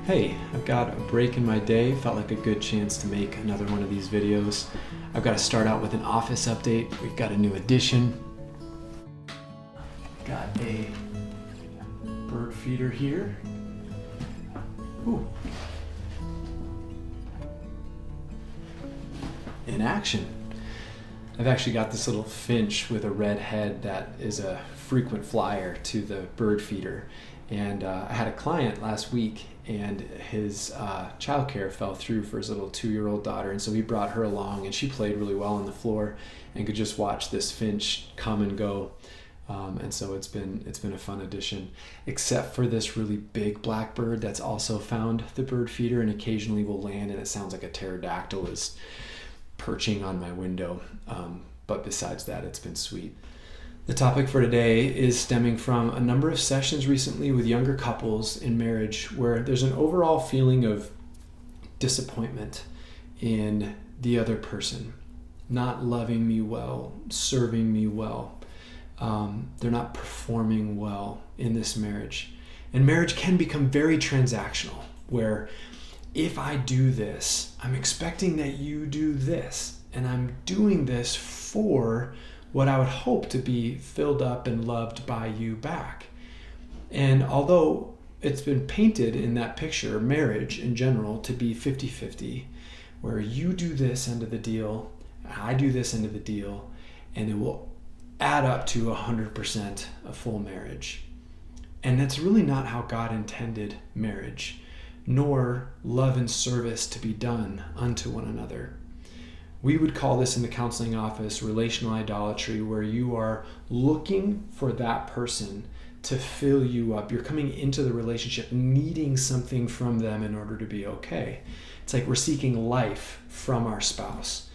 Hey, I've got a break in my day. Felt like a good chance to make another one of these videos. I've got to start out with an office update. We've got a new addition. Got a bird feeder here. Ooh. In action. I've actually got this little finch with a red head that is a frequent flyer to the bird feeder. And I had a client last week, and his childcare fell through for his little 2-year-old daughter, and so he brought her along, and she played really well on the floor and could just watch this finch come and go. And so it's been a fun addition, except for this really big blackbird that's also found the bird feeder and occasionally will land, and it sounds like a pterodactyl is perching on my window. But besides that, it's been sweet. The topic for today is stemming from a number of sessions recently with younger couples in marriage where there's an overall feeling of disappointment in the other person, not loving me well, serving me well. They're not performing well in this marriage. And marriage can become very transactional, where if I do this, I'm expecting that you do this, and I'm doing this for what I would hope to be filled up and loved by you back. And although it's been painted in that picture, marriage in general, to be 50-50, where you do this end of the deal, I do this end of the deal, and it will add up to 100% a full marriage. And that's really not how God intended marriage, nor love and service to be done unto one another. We would call this in the counseling office relational idolatry, where you are looking for that person to fill you up. You're coming into the relationship needing something from them in order to be okay. It's like we're seeking life from our spouse.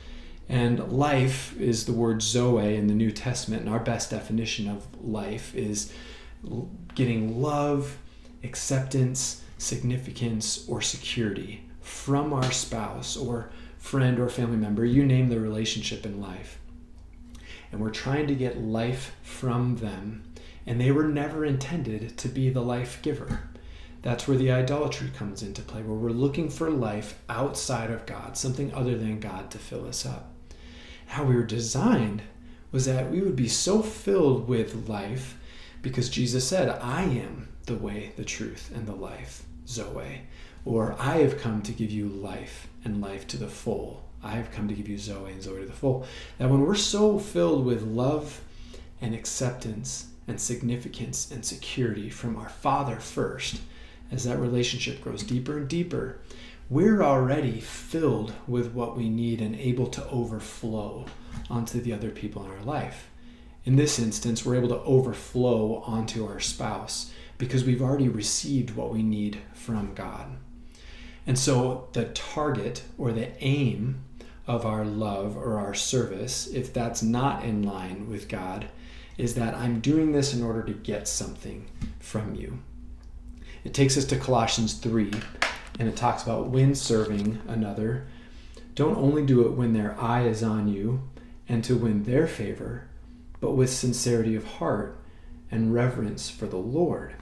And life is the word Zoe in the New Testament, and our best definition of life is getting love, acceptance, significance, or security from our spouse or friend or family member. You name the relationship in life. And we're trying to get life from them, and they were never intended to be the life giver. That's where the idolatry comes into play, where we're looking for life outside of God, something other than God to fill us up. How we were designed was that we would be so filled with life because Jesus said, I am the way, the truth, and the life, Zoe. Or I have come to give you life and life to the full. I have come to give you Zoe and Zoe to the full. That when we're so filled with love and acceptance and significance and security from our Father first, as that relationship grows deeper and deeper, we're already filled with what we need and able to overflow onto the other people in our life. In this instance, we're able to overflow onto our spouse because we've already received what we need from God. And so the target or the aim of our love or our service, if that's not in line with God, is that I'm doing this in order to get something from you. It takes us to Colossians 3, and it talks about when serving another, don't only do it when their eye is on you and to win their favor, but with sincerity of heart and reverence for the Lord.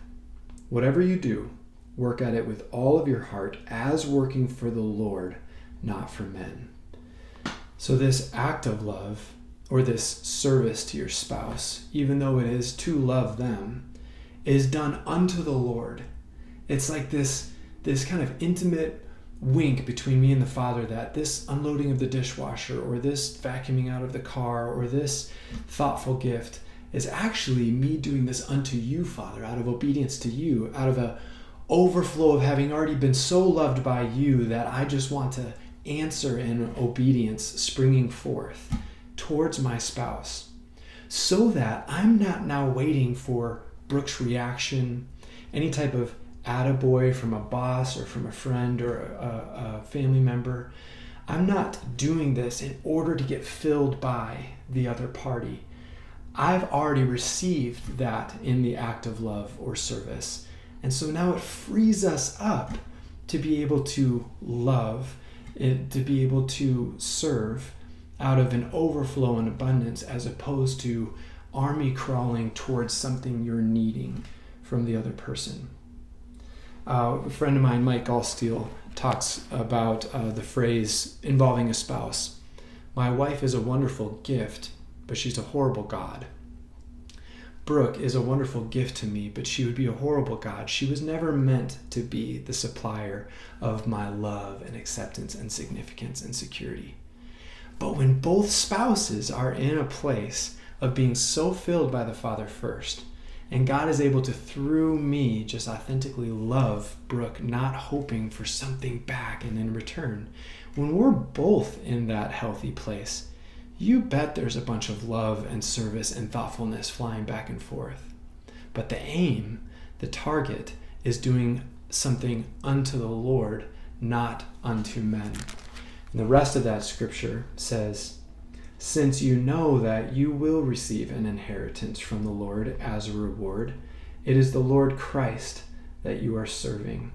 Whatever you do, work at it with all of your heart as working for the Lord, not for men. So this act of love, or this service to your spouse, even though it is to love them, is done unto the Lord. It's like this kind of intimate wink between me and the Father, that this unloading of the dishwasher or this vacuuming out of the car or this thoughtful gift is actually me doing this unto you, Father, out of obedience to you, out of a overflow of having already been so loved by you that I just want to answer in obedience springing forth towards my spouse, so that I'm not now waiting for Brooke's reaction, any type of attaboy from a boss or from a friend or a family member. I'm not doing this in order to get filled by the other party. I've already received that in the act of love or service. And so now it frees us up to be able to love, to be able to serve out of an overflow and abundance, as opposed to army crawling towards something you're needing from the other person. A friend of mine, Mike Allsteel, talks about the phrase involving a spouse. My wife is a wonderful gift, but she's a horrible God. Brooke is a wonderful gift to me, but she would be a horrible God. She was never meant to be the supplier of my love and acceptance and significance and security. But when both spouses are in a place of being so filled by the Father first, and God is able to, through me, just authentically love Brooke, not hoping for something back and in return, when we're both in that healthy place, you bet there's a bunch of love and service and thoughtfulness flying back and forth. But the aim, the target, is doing something unto the Lord, not unto men. And the rest of that scripture says, since you know that you will receive an inheritance from the Lord as a reward, it is the Lord Christ that you are serving.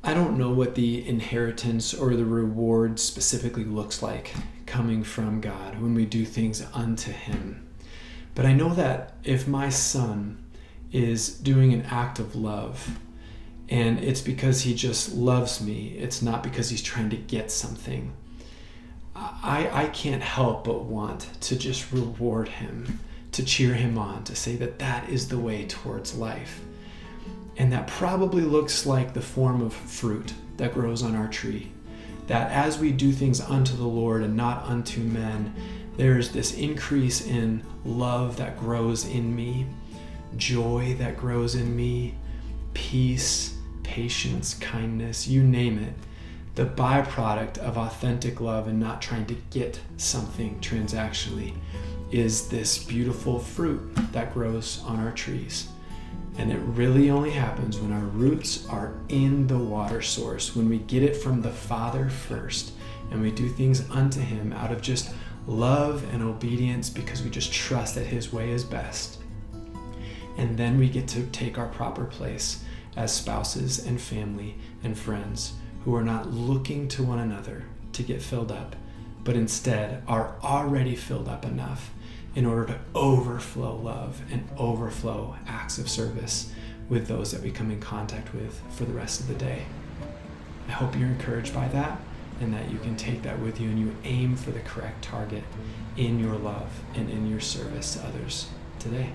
I don't know what the inheritance or the reward specifically looks like coming from God when we do things unto Him. But I know that if my son is doing an act of love, and it's because he just loves me, it's not because he's trying to get something, I can't help but want to just reward him, to cheer him on, to say that that is the way towards life. And that probably looks like the form of fruit that grows on our tree. That as we do things unto the Lord and not unto men, there's this increase in love that grows in me, joy that grows in me, peace, patience, kindness, you name it. The byproduct of authentic love and not trying to get something transactionally is this beautiful fruit that grows on our trees. And it really only happens when our roots are in the water source, when we get it from the Father first, and we do things unto Him out of just love and obedience because we just trust that His way is best. And then we get to take our proper place as spouses and family and friends who are not looking to one another to get filled up, but instead are already filled up enough in order to overflow love and overflow acts of service with those that we come in contact with for the rest of the day. I hope you're encouraged by that and that you can take that with you and you aim for the correct target in your love and in your service to others today.